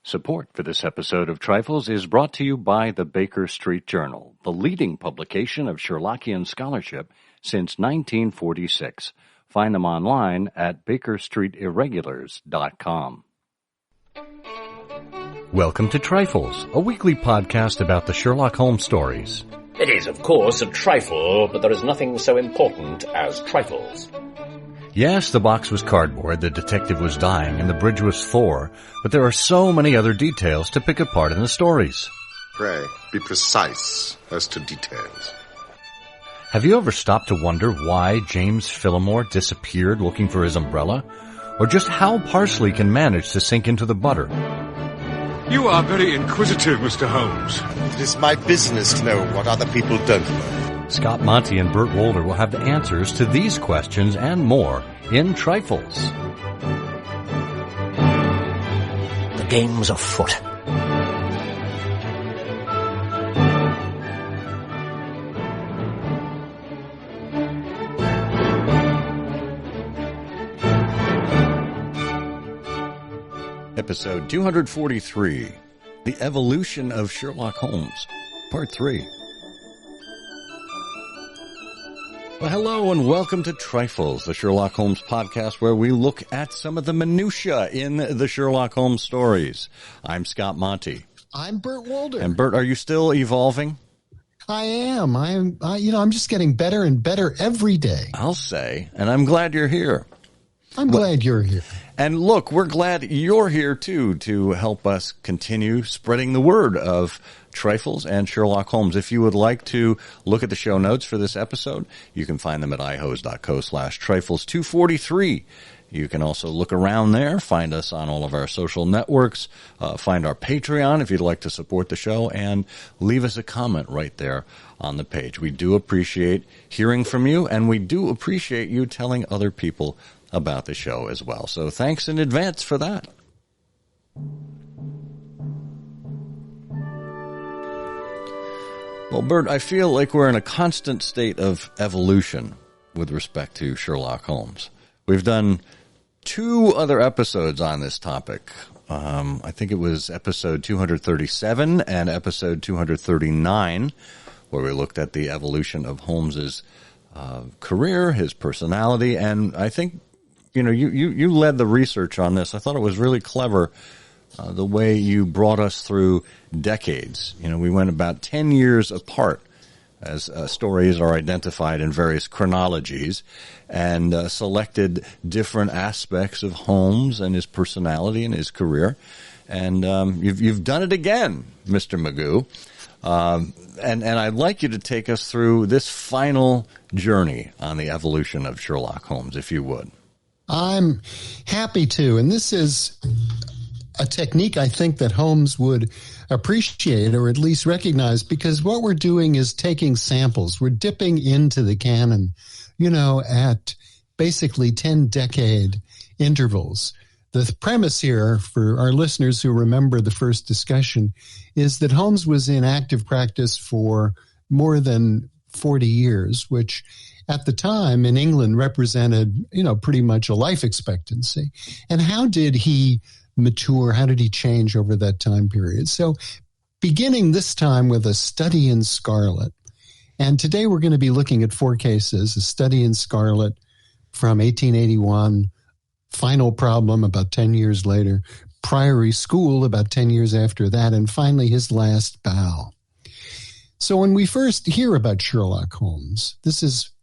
Support for this episode of Trifles is brought to you by the Baker Street Journal, the leading publication of Sherlockian scholarship since 1946. Find them online at bakerstreetirregulars.com. Welcome to Trifles, a weekly podcast about the Sherlock Holmes stories. It is, of course, a trifle, but there is nothing so important as trifles. Yes, the box was cardboard, the detective was dying, and the bridge was Thor, but there are so many other details to pick apart in the stories. Pray, be precise as to details. Have you ever stopped to wonder why James Phillimore disappeared looking for his umbrella? Or just how parsley can manage to sink into the butter? You are very inquisitive, Mr. Holmes. It is my business to know what other people don't know. Scott Monty and Burt Wolder will have the answers to these questions and more in Trifles. The game's afoot. Episode 243, The Evolution of Sherlock Holmes, Part 3. Well, hello and welcome to Trifles, the Sherlock Holmes podcast where we look at some of the minutiae in the Sherlock Holmes stories. I'm Scott Monty. I'm Burt Wolder. And Burt, are you still evolving? I am. I'm just getting better and better every day. I'll say, and I'm glad you're here. I'm glad you're here. And look, we're glad you're here, too, to help us continue spreading the word of Trifles and Sherlock Holmes. If you would like to look at the show notes for this episode, you can find them at ihose.co/trifles243. You can also look around there, find us on all of our social networks, find our Patreon if you'd like to support the show, and leave us a comment right there on the page. We do appreciate hearing from you, and we do appreciate you telling other people about the show as well. So thanks in advance for that. Well, Bert, I feel like we're in a constant state of evolution with respect to Sherlock Holmes. We've done 2 other episodes on this topic. I think it was episode 237 and episode 239, where we looked at the evolution of Holmes's career, his personality, and I think you led the research on this. I thought it was really clever, the way you brought us through decades. We went about 10 years apart as stories are identified in various chronologies and selected different aspects of Holmes and his personality and his career. And you've done it again, Mr. Magoo. And I'd like you to take us through this final journey on the evolution of Sherlock Holmes, if you would. I'm happy to. And this is a technique I think that Holmes would appreciate or at least recognize, because what we're doing is taking samples. We're dipping into the canon, at basically 10-decade intervals. The premise here, for our listeners who remember the first discussion, is that Holmes was in active practice for more than 40 years, which at the time in England represented, pretty much a life expectancy. And how did he mature? How did he change over that time period? So beginning this time with a study in Scarlet. And today we're going to be looking at 4 cases: a study in Scarlet from 1881, Final Problem about 10 years later, Priory School about 10 years after that, and finally his last bow. So when we first hear about Sherlock Holmes,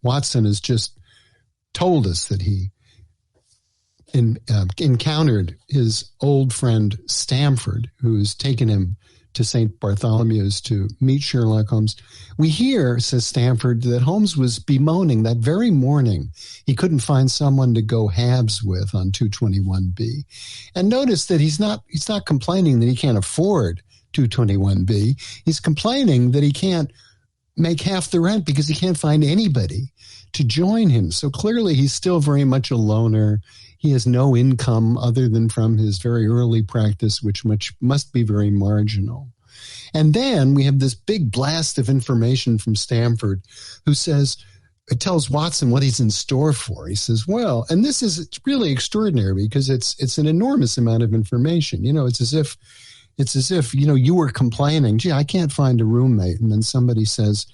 Watson has just told us that he encountered his old friend Stamford, who's taken him to St. Bartholomew's to meet Sherlock Holmes. We hear, says Stamford, that Holmes was bemoaning that very morning he couldn't find someone to go halves with on 221B. And notice that he's not complaining that he can't afford 221B. He's complaining that he can't make half the rent because he can't find anybody to join him. So clearly he's still very much a loner. He has no income other than from his very early practice, which must be very marginal. And then we have this big blast of information from Stamford, who says, it tells Watson what he's in store for. He says, well, and this is really extraordinary because it's an enormous amount of information. It's as if It's as if, you were complaining, gee, I can't find a roommate. And then somebody says,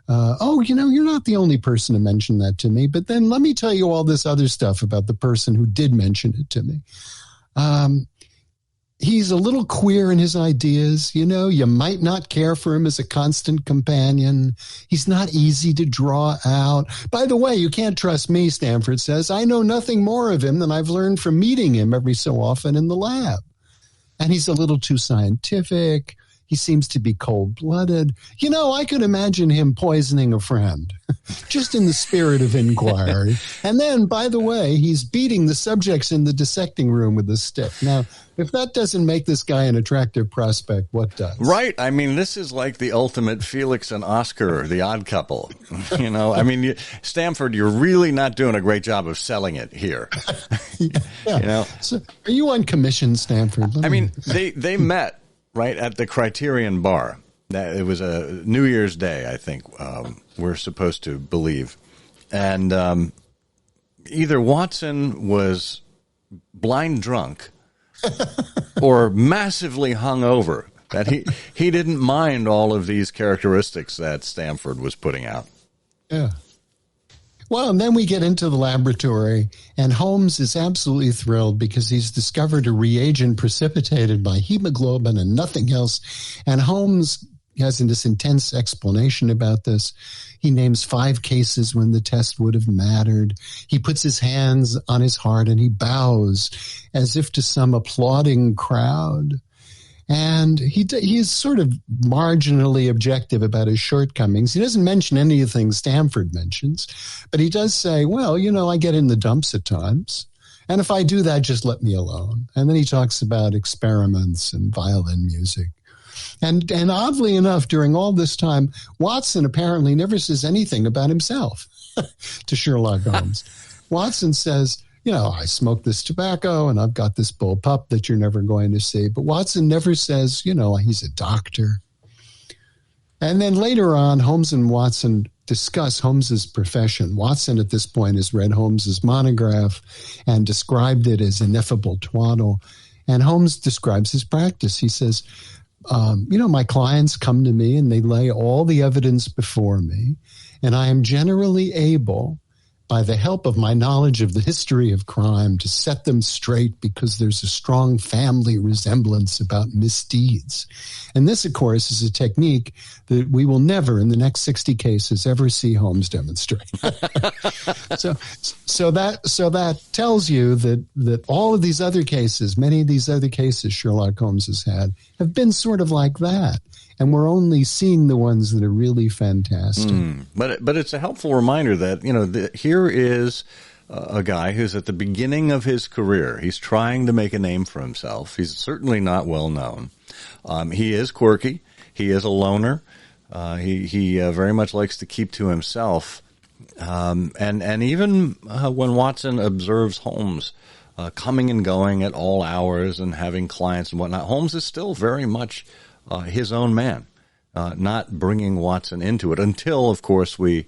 oh, you're not the only person to mention that to me. But then let me tell you all this other stuff about the person who did mention it to me. He's a little queer in his ideas. You might not care for him as a constant companion. He's not easy to draw out. By the way, you can't trust me, Stanford says. I know nothing more of him than I've learned from meeting him every so often in the lab. And he's a little too scientific. He seems to be cold-blooded. I could imagine him poisoning a friend, just in the spirit of inquiry. And then, by the way, he's beating the subjects in the dissecting room with a stick. Now, if that doesn't make this guy an attractive prospect, what does? Right. I mean, this is like the ultimate Felix and Oscar, the odd couple. Stanford, you're really not doing a great job of selling it here. Yeah. So, are you on commission, Stanford? They met. Right at the Criterion Bar. It was a New Year's Day, I think, we're supposed to believe. And either Watson was blind drunk or massively hungover, that he didn't mind all of these characteristics that Stanford was putting out. Yeah. Well, and then we get into the laboratory, and Holmes is absolutely thrilled because he's discovered a reagent precipitated by hemoglobin and nothing else. And Holmes has this intense explanation about this. He names 5 cases when the test would have mattered. He puts his hands on his heart and he bows as if to some applauding crowd. And he's sort of marginally objective about his shortcomings. He doesn't mention any of the things Stanford mentions, but he does say, well, I get in the dumps at times. And if I do that, just let me alone. And then he talks about experiments and violin music. And oddly enough, during all this time, Watson apparently never says anything about himself to Sherlock Holmes. Watson says, I smoke this tobacco and I've got this bullpup that you're never going to see. But Watson never says, he's a doctor. And then later on, Holmes and Watson discuss Holmes's profession. Watson at this point has read Holmes's monograph and described it as ineffable twaddle. And Holmes describes his practice. He says, my clients come to me and they lay all the evidence before me, and I am generally able, by the help of my knowledge of the history of crime, to set them straight because there's a strong family resemblance about misdeeds. And this, of course, is a technique that we will never, in the next 60 cases, ever see Holmes demonstrate. So that tells you that all of these other cases, many of these other cases Sherlock Holmes has had, have been sort of like that. And we're only seeing the ones that are really fantastic. But it's a helpful reminder that, here is a guy who's at the beginning of his career. He's trying to make a name for himself. He's certainly not well known. He is quirky. He is a loner. He very much likes to keep to himself. And even when Watson observes Holmes coming and going at all hours and having clients and whatnot, Holmes is still very much his own man, not bringing Watson into it until, of course, we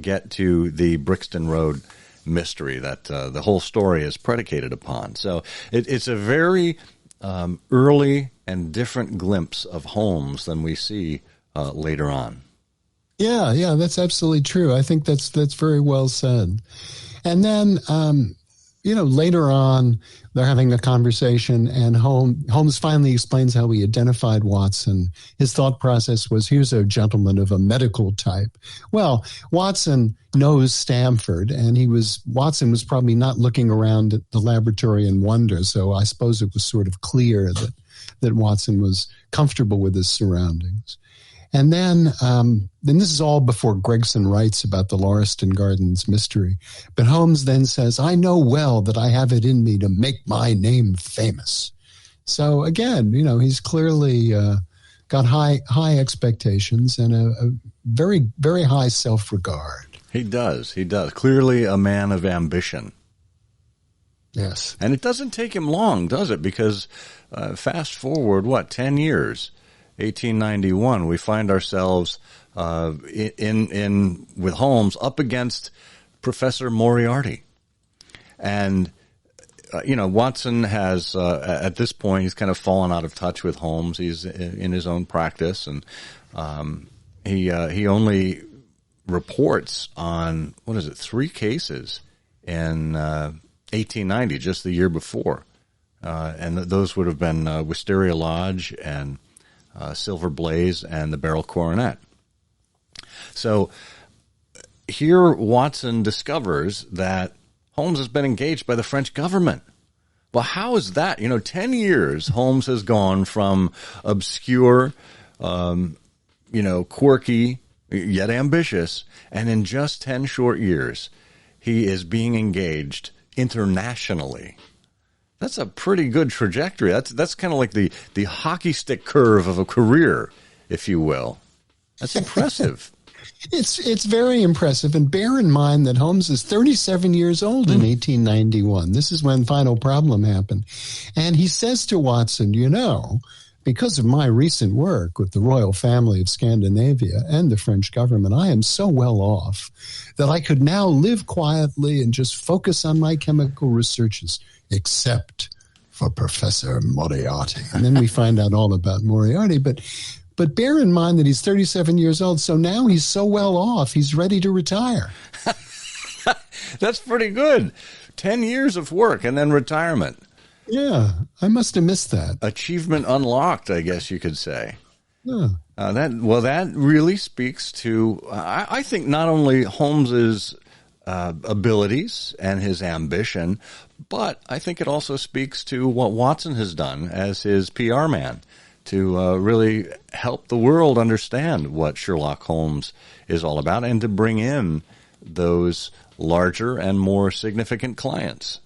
get to the Brixton Road mystery that the whole story is predicated upon. So it's a very early and different glimpse of Holmes than we see later on. Yeah, that's absolutely true. I think that's very well said. And then, later on, they're having a conversation, and Holmes finally explains how he identified Watson. His thought process was, here's a gentleman of a medical type. Well, Watson knows Stanford, and Watson was probably not looking around at the laboratory in wonder, so I suppose it was sort of clear that Watson was comfortable with his surroundings. And then this is all before Gregson writes about the Lauriston Gardens mystery. But Holmes then says, I know well that I have it in me to make my name famous. So again, he's clearly got high expectations and a very, very high self-regard. He does. Clearly a man of ambition. Yes. And it doesn't take him long, does it? Because fast forward, 10 years? 1891, we find ourselves in with Holmes up against Professor Moriarty, and Watson has, at this point, he's kind of fallen out of touch with Holmes. He's in his own practice, and he only reports on, 3 cases in 1890, just the year before. And those would have been Wisteria Lodge and Silver Blaze and the Beryl Coronet. So here Watson discovers that Holmes has been engaged by the French government. Well, how is that? 10 years Holmes has gone from obscure, quirky, yet ambitious, and in just 10 short years, he is being engaged internationally. That's a pretty good trajectory. That's kind of like the hockey stick curve of a career, if you will. That's impressive. It's very impressive. And bear in mind that Holmes is 37 years old in 1891. This is when Final Problem happened. And he says to Watson, because of my recent work with the royal family of Scandinavia and the French government, I am so well off that I could now live quietly and just focus on my chemical researches, except for Professor Moriarty. And then we find out all about Moriarty. But bear in mind that he's 37 years old, so now he's so well off, he's ready to retire. That's pretty good. 10 years of work and then retirement. Yeah, I must have missed that. Achievement unlocked, I guess you could say. Yeah. That really speaks to, I think, not only Holmes's abilities and his ambition, but I think it also speaks to what Watson has done as his PR man to really help the world understand what Sherlock Holmes is all about and to bring in those larger and more significant clients.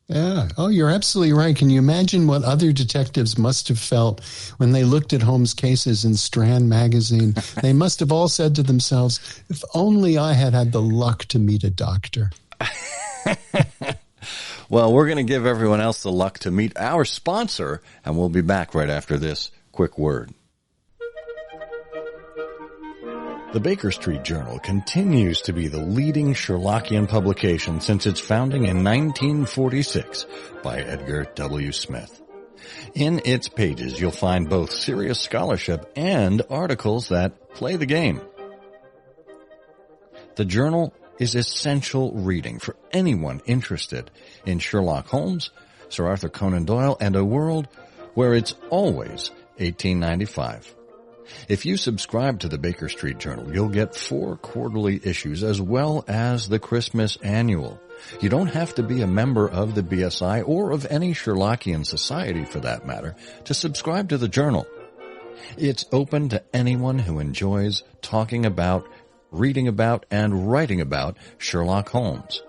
Yeah. Oh, you're absolutely right. Can you imagine what other detectives must have felt when they looked at Holmes' cases in Strand magazine? They must have all said to themselves, if only I had had the luck to meet a doctor. Well, we're going to give everyone else the luck to meet our sponsor, and we'll be back right after this quick word. The Baker Street Journal continues to be the leading Sherlockian publication since its founding in 1946 by Edgar W. Smith. In its pages, you'll find both serious scholarship and articles that play the game. The journal is essential reading for anyone interested in Sherlock Holmes, Sir Arthur Conan Doyle, and a world where it's always 1895. If you subscribe to the Baker Street Journal, you'll get 4 quarterly issues as well as the Christmas annual. You don't have to be a member of the BSI or of any Sherlockian society for that matter to subscribe to the journal. It's open to anyone who enjoys talking about, reading about, and writing about Sherlock Holmes.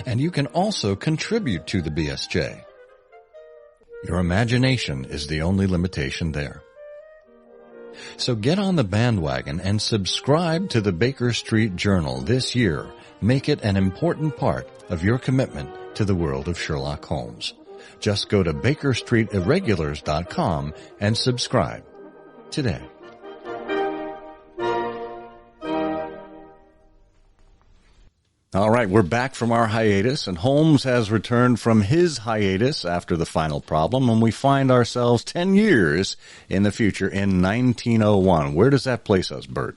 And you can also contribute to the BSJ. Your imagination is the only limitation there. So get on the bandwagon and subscribe to the Baker Street Journal this year. Make it an important part of your commitment to the world of Sherlock Holmes. Just go to BakerStreetIrregulars.com and subscribe today. All right, we're back from our hiatus, and Holmes has returned from his hiatus after the Final Problem, and we find ourselves 10 years in the future in 1901. Where does that place us, Bert?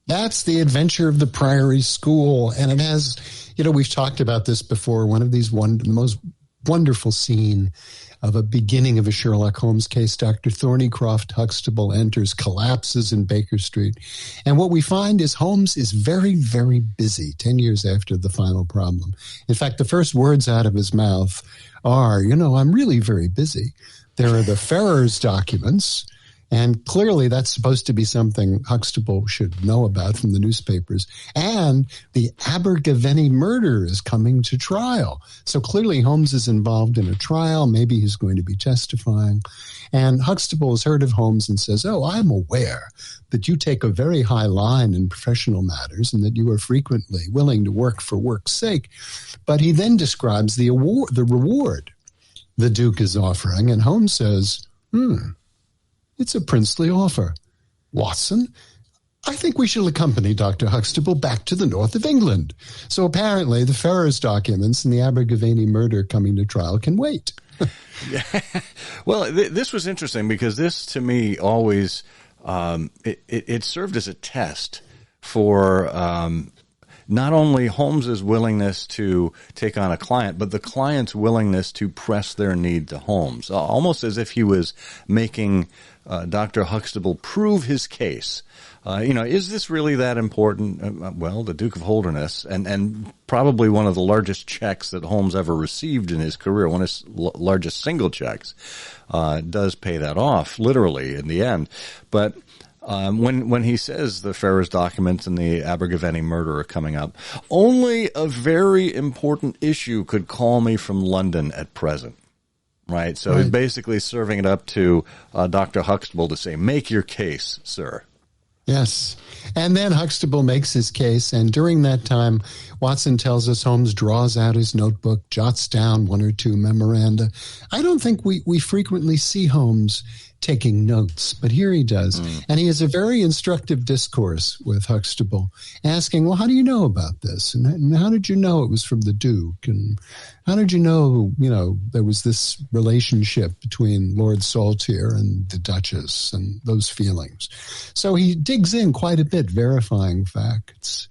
That's the adventure of the Priory School, and it has, we've talked about this before, one of these the most wonderful scene of a beginning of a Sherlock Holmes case. Dr. Thornycroft Huxtable enters, collapses in Baker Street. And what we find is Holmes is very, very busy 10 years after the Final Problem. In fact, the first words out of his mouth are, I'm really very busy. There are the Ferrers documents, and clearly that's supposed to be something Huxtable should know about from the newspapers. And the Abergavenny murder is coming to trial. So clearly Holmes is involved in a trial. Maybe he's going to be testifying. And Huxtable has heard of Holmes and says, I'm aware that you take a very high line in professional matters and that you are frequently willing to work for work's sake. But he then describes the reward the Duke is offering. And Holmes says, it's a princely offer. Watson, I think we shall accompany Dr. Huxtable back to the north of England. So apparently the Ferrers documents and the Abergavenny murder coming to trial can wait. Yeah. Well, this was interesting because this, to me, always it served as a test for not only Holmes's willingness to take on a client, but the client's willingness to press their need to Holmes, almost as if he was making Dr. Huxtable prove his case. Is this really that important? Well, the Duke of Holderness, and probably one of the largest checks that Holmes ever received in his career, one of his largest single checks, does pay that off, literally, in the end. But when he says the Ferrers documents and the Abergavenny murder are coming up, only a very important issue could call me from London at present. Right? So he's basically serving it up to Dr. Huxtable to say, make your case, sir. Yes. And then Huxtable makes his case, and during that time, Watson tells us Holmes draws out his notebook, jots down one or two memoranda. I don't think we frequently see Holmes taking notes, but here he does. And he has a very instructive discourse with Huxtable, asking, well, how do you know about this? And how did you know it was from the Duke? And how did you know, there was this relationship between Lord Saltire and the Duchess and those feelings? So he digs in quite a bit, verifying facts.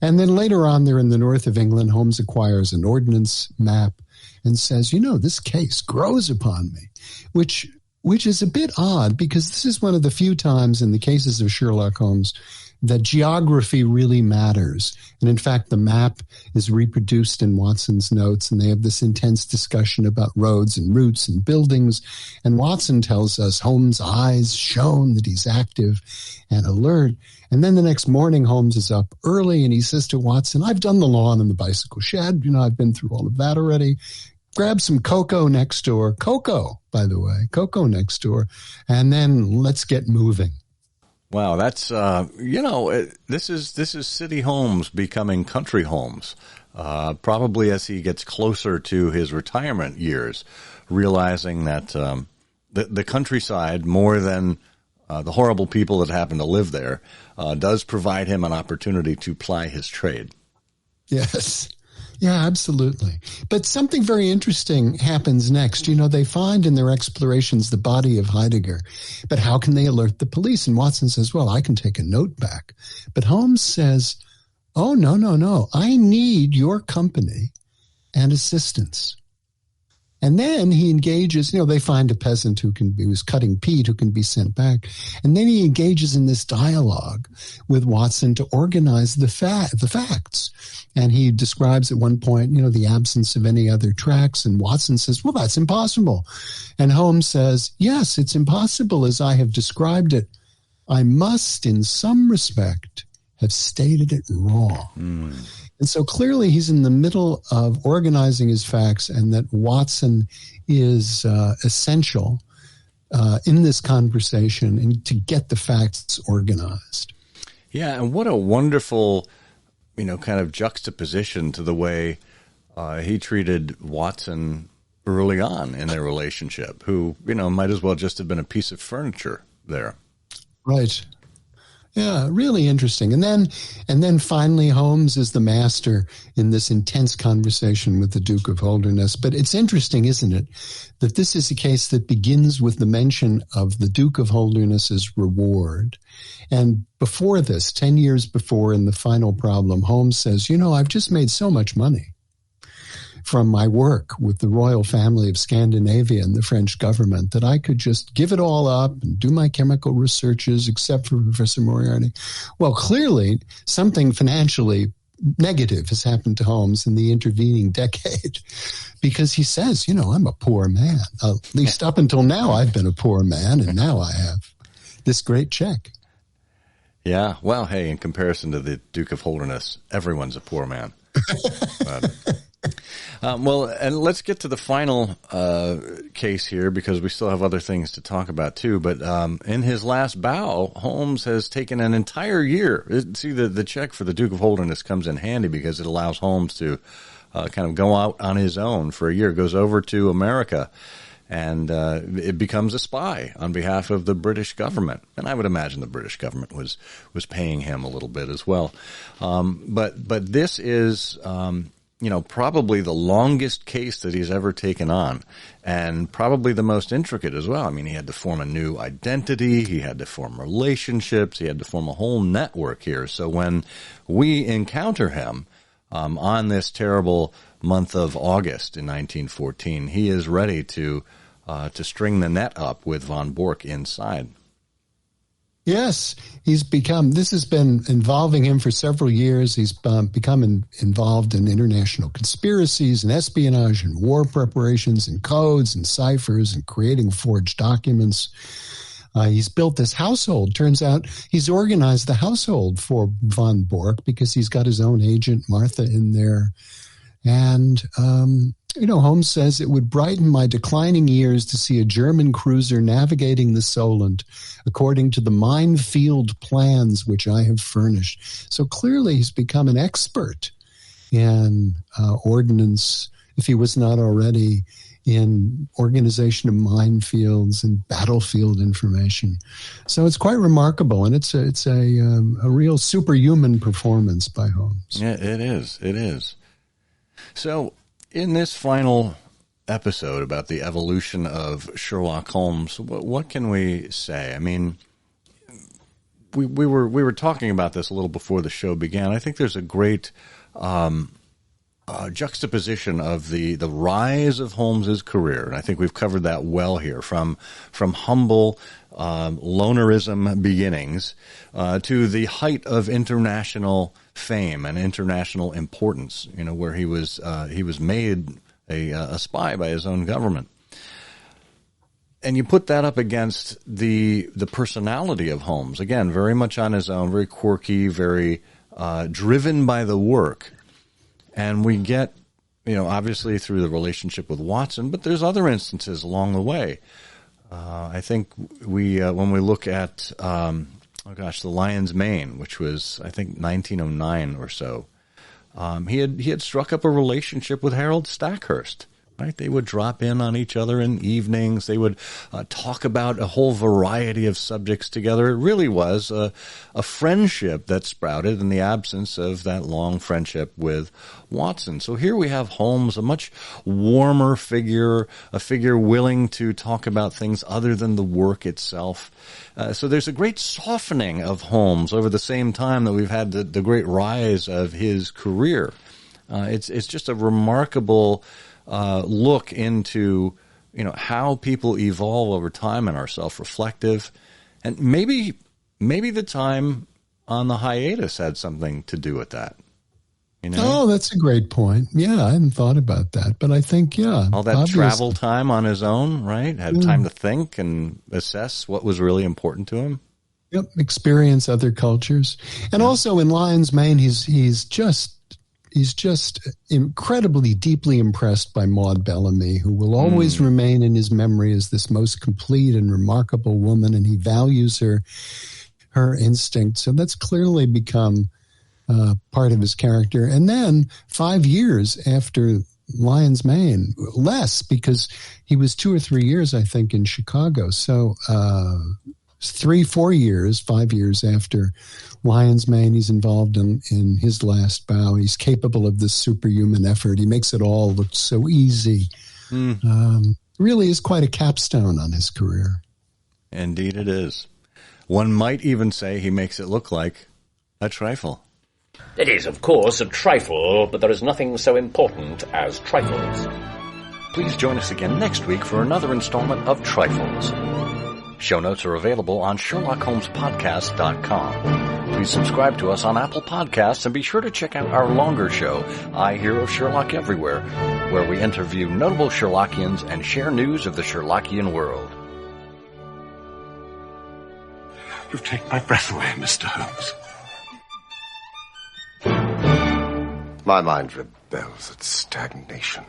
And then later on there in the north of England, Holmes acquires an ordnance map and says, this case grows upon me, which is a bit odd because this is one of the few times in the cases of Sherlock Holmes that geography really matters. And in fact, the map is reproduced in Watson's notes, and they have this intense discussion about roads and routes and buildings. And Watson tells us Holmes' eyes shone that he's active and alert. And then the next morning, Holmes is up early, and he says to Watson, I've done the lawn and the bicycle shed. I've been through all of that already. Grab some cocoa next door. Cocoa, by the way, cocoa next door. And then let's get moving. Wow, that's this is City Holmes becoming Country Holmes, probably as he gets closer to his retirement years, realizing that the countryside, more than the horrible people that happen to live there, does provide him an opportunity to ply his trade. Yes. Yeah, absolutely. But something very interesting happens next. They find in their explorations the body of Heidegger, but how can they alert the police? And Watson says, well, I can take a note back. But Holmes says, oh, no. I need your company and assistance. And then he engages, they find a peasant who's cutting peat, who can be sent back. And then he engages in this dialogue with Watson to organize the facts. And he describes at one point, the absence of any other tracks. And Watson says, well, that's impossible. And Holmes says, yes, it's impossible as I have described it. I must, in some respect, have stated it wrong. And so clearly he's in the middle of organizing his facts, and that Watson is essential in this conversation and to get the facts organized. Yeah, and what a wonderful, kind of juxtaposition to the way he treated Watson early on in their relationship, who, might as well just have been a piece of furniture there. Right. Yeah, really interesting. And then finally Holmes is the master in this intense conversation with the Duke of Holderness. But it's interesting, isn't it, that this is a case that begins with the mention of the Duke of Holderness's reward. And before this, 10 years before, in the final problem, Holmes says, I've just made so much money from my work with the royal family of Scandinavia and the French government that I could just give it all up and do my chemical researches except for Professor Moriarty. Well, clearly something financially negative has happened to Holmes in the intervening decade, because he says, I'm a poor man. At least up until now, I've been a poor man, and now I have this great check. Yeah, well, hey, in comparison to the Duke of Holderness, everyone's a poor man. Well, and let's get to the final case here, because we still have other things to talk about too. But in his last bow, Holmes has taken an entire year. See, the check for the Duke of Holderness comes in handy because it allows Holmes to kind of go out on his own for a year, goes over to America, and it becomes a spy on behalf of the British government. And I would imagine the British government was paying him a little bit as well. But this is probably the longest case that he's ever taken on, and probably the most intricate as well. I mean, he had to form a new identity, he had to form relationships, he had to form a whole network here. So when we encounter him on this terrible month of August in 1914, he is ready to string the net up with von Bork inside. Yes, this has been involving him for several years. He's become involved in international conspiracies and espionage and war preparations and codes and ciphers and creating forged documents. He's built this household. Turns out he's organized the household for von Bork because he's got his own agent, Martha, in there. And, Holmes says it would brighten my declining years to see a German cruiser navigating the Solent according to the minefield plans which I have furnished. So clearly he's become an expert in ordnance, if he was not already, in organization of minefields and battlefield information. So it's quite remarkable, and it's a real superhuman performance by Holmes. Yeah, it is. It is. So in this final episode about the evolution of Sherlock Holmes, what can we say? I mean, we were talking about this a little before the show began. I think there's a great juxtaposition of the rise of Holmes's career, and I think we've covered that well here, from humble lonerism beginnings to the height of international fame and international importance. Where he was made a spy by his own government. And you put that up against the personality of Holmes, again, very much on his own, very quirky, very driven by the work. And we get, obviously through the relationship with Watson, but there's other instances along the way. I think when we look at, The Lion's Mane, which was, I think, 1909 or so, he had struck up a relationship with Harold Stackhurst. Right? They would drop in on each other in evenings. They would talk about a whole variety of subjects together. It really was a friendship that sprouted in the absence of that long friendship with Watson. So here we have Holmes, a much warmer figure, a figure willing to talk about things other than the work itself. So there's a great softening of Holmes over the same time that we've had the great rise of his career. It's just a remarkable look into, how people evolve over time and are self-reflective. And maybe the time on the hiatus had something to do with that. Oh, that's a great point. Yeah, I hadn't thought about that. But I think, all that obviously. Travel time on his own, right? Had time to think and assess what was really important to him. Yep, experience other cultures. And also in Lion's Mane, he's just incredibly deeply impressed by Maud Bellamy, who will always remain in his memory as this most complete and remarkable woman, and he values her instinct. So that's clearly become part of his character. And then 5 years after Lion's Mane, less, because he was 2 or 3 years, I think, in Chicago. So 3-4 years, 5 years after Lion's Mane, he's involved in his last bow. He's capable of this superhuman effort. He makes it all look so easy. Really is quite a capstone on his career. Indeed it is. One might even say he makes it look like a trifle. It is, of course, a trifle, but there is nothing so important as trifles. Please join us again next week for another installment of Trifles. Show notes are available on SherlockHolmesPodcast.com. Please subscribe to us on Apple Podcasts and be sure to check out our longer show, I Hear of Sherlock Everywhere, where we interview notable Sherlockians and share news of the Sherlockian world. You've taken my breath away, Mr. Holmes. My mind rebels at stagnation.